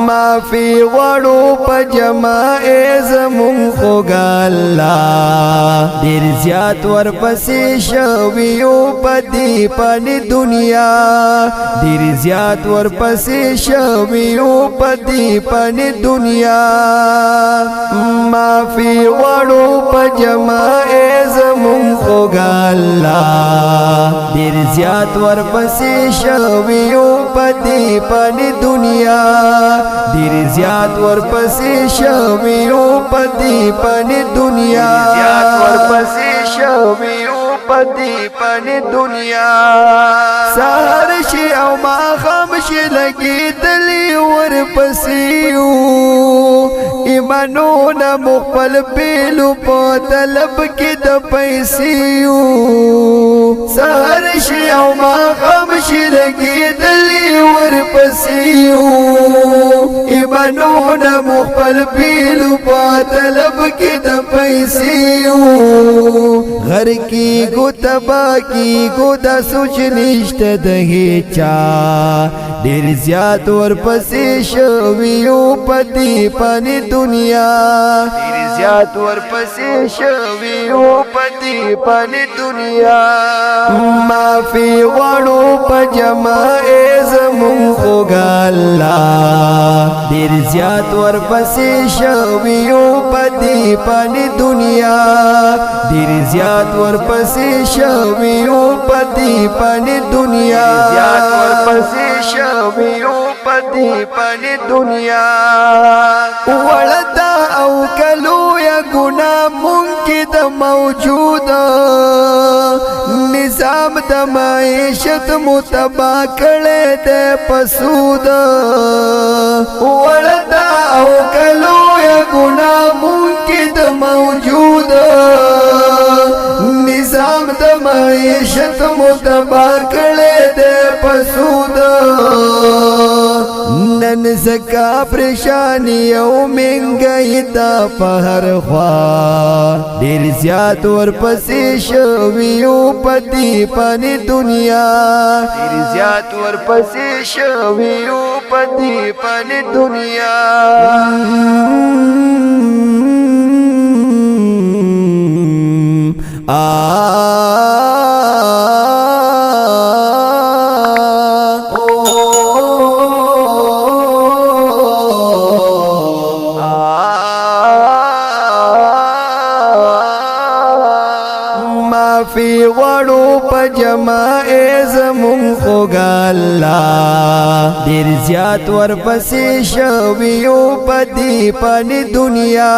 माफी वड़ो पजमा एज़मुं खुगाला देर ज़्यात वर पसी शवियो पदी पानी दुनिया देर ज़्यात वर पसी शवियो पदी पानी दुनिया माफी वड़ो पजमा एज़मुं खुगाला देर ज़्यात वर पसी शवियो पदी पानी दुनिया देर ज़्यात वर पसी शवियो पदी पानी दुनिया ज़्यात वर पसी शवियो पदी पानी दुनिया सहर शे औ माखम शे लगी दली वर पसियो ईमानो न मुखपल पेलू पो तलब की द पैसियो सहर शे औ माखम शे लगी दली वर पसियो ईमानो न मुखपल पेलू पो तलब की द पैसियो घर की गुतबा की गुदा सुच निष्ठ दहे चा देर ज़्यात वर पसी शवियो पदी पानी दुनिया देर ज़्यात वर पसी शवियो पदी पानी दुनिया माफी वड़ो पजमा एज़मुं खुगाला देर ज़्यात वर पसी शवियो पदी पानी दुनिया देर ज़्यात वर पसी शवियो पदी पानी दुनिया ज़्यात वर पसी शवियो पदी पानी दुनिया वलदा औ कलू या गुना मुमकिन मौजूद निज़ाम द माइशत मुतबा कड़े दे पसूद वलदा औ कलू या गुना मुमकिन मौजूद निज़ाम द माइशत मुतबा कड़े दे पसूद नन ज़का परेशानियों महंगाई दा पहर ख्वा देर ज़्यात वर पसी शवियो पदी पानी दुनिया देर ज़्यात वर पसी शवियो पदी पानी दुनिया माफी वड़ो पजमा एज़मुं खुगाला देर ज़्यात वर पसी शवियो पदी पानी दुनिया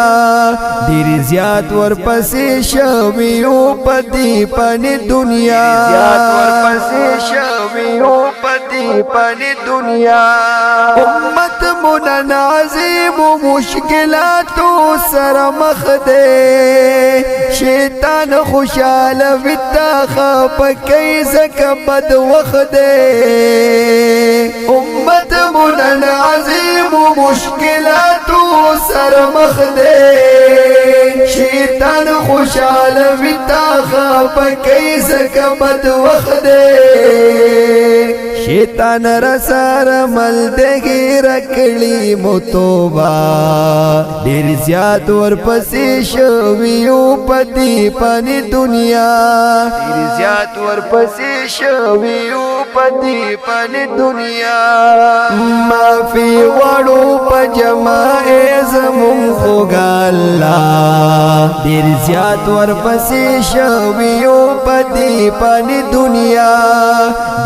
देर ज़्यात वर पसी शवियो पदी पानी दुनिया ज़्यात वर पसी शवियो पदी पानी दुनिया उम्मत मुनाज़िम मुश्किलातों सर मखदे शैतान खुशाल विता खाप कैसक बद वखदे उम्मत मुनाज़िम मुश्किलातों सर मखदे शैतान खुशाल विता खाप कैसक बद वखदे शैतान रसार मल देगी रकली मुतोबा देर ज़्यात वर पसी शवियो पदी पानी दुनिया देर ज़्यात वर पसी शवियो पदी पानी दुनिया माफी वड़ो पजमा एज़मुं खुगाला देर ज़्यात वर पसी शवियो पदी पानी दुनिया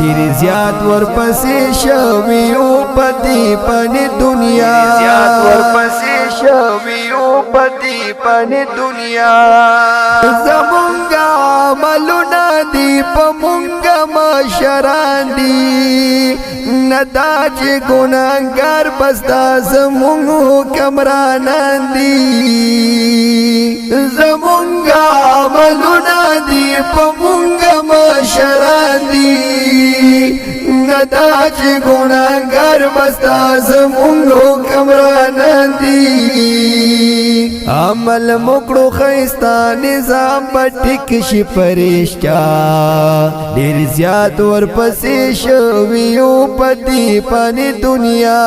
देर ज़्यात वर पसी शवियो पदी पानी दुनिया ज़्यात वर पसी शवियो पदी पानी दुनिया ज़मुंगा मलुना दीप मुंगा माशरांदी नदाज गुनाहगार बस्ता ज़मुंगो कमरानंदी ज़मुंगा मलुना दीप मुंगा माशरांदी دا چې ګناهګار بستا زمونږ حکمرانان دي عمل مکړو خیستا نظام بټیک شي پرېشتا ډېر زیات ورپسې شویو پدی پانی دنیا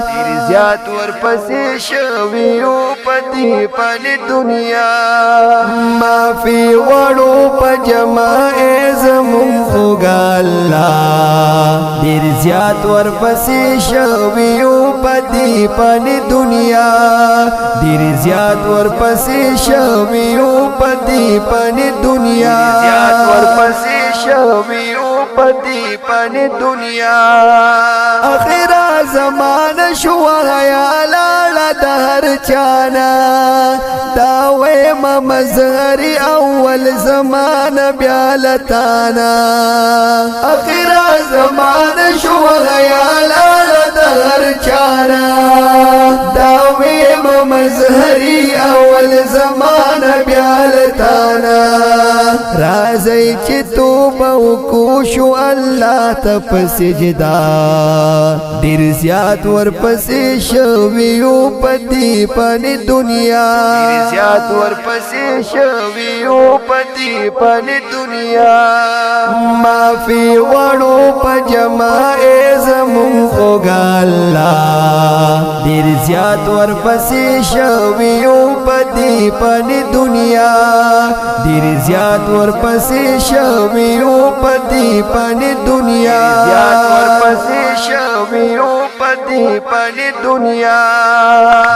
ډېر زیات ورپسې شویو پدی پانی دنیا معافي وړو په جماع زمون خوږه الله ډېر زیات ورپسې شویو پدی پانی دنیا ډېر زیات ورپسې شویو پدی پانی دنیا زیات ورپسې شویو پدی پانی دنیا اخیرا زمانه شو حیا لاړه د هر چانا دا ویم مظهری اول زمانه بیا لتانا اخیرا زمانه شو حیا لاړه د هر چانا دا ویم مظهری اول زمانه بیا لتانا رازی چې توبه وکوشو الله ته په سجدا ډېر زیات ورپسې شویو پدی پانی دنیا ډېر زیات ورپسې شویو پدی پانی دنیا معافي وړو په جماع زمون خوږه الله ډېر زیات ورپسې شویو پدی پانی دنیا ډېر زیات ورپسې شویو پدی پانی دنیا زیات ورپسې شویو پدی پانی دنیا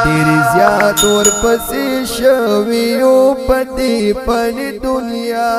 ډېر زیات ورپسې شویو پدی پانی دنیا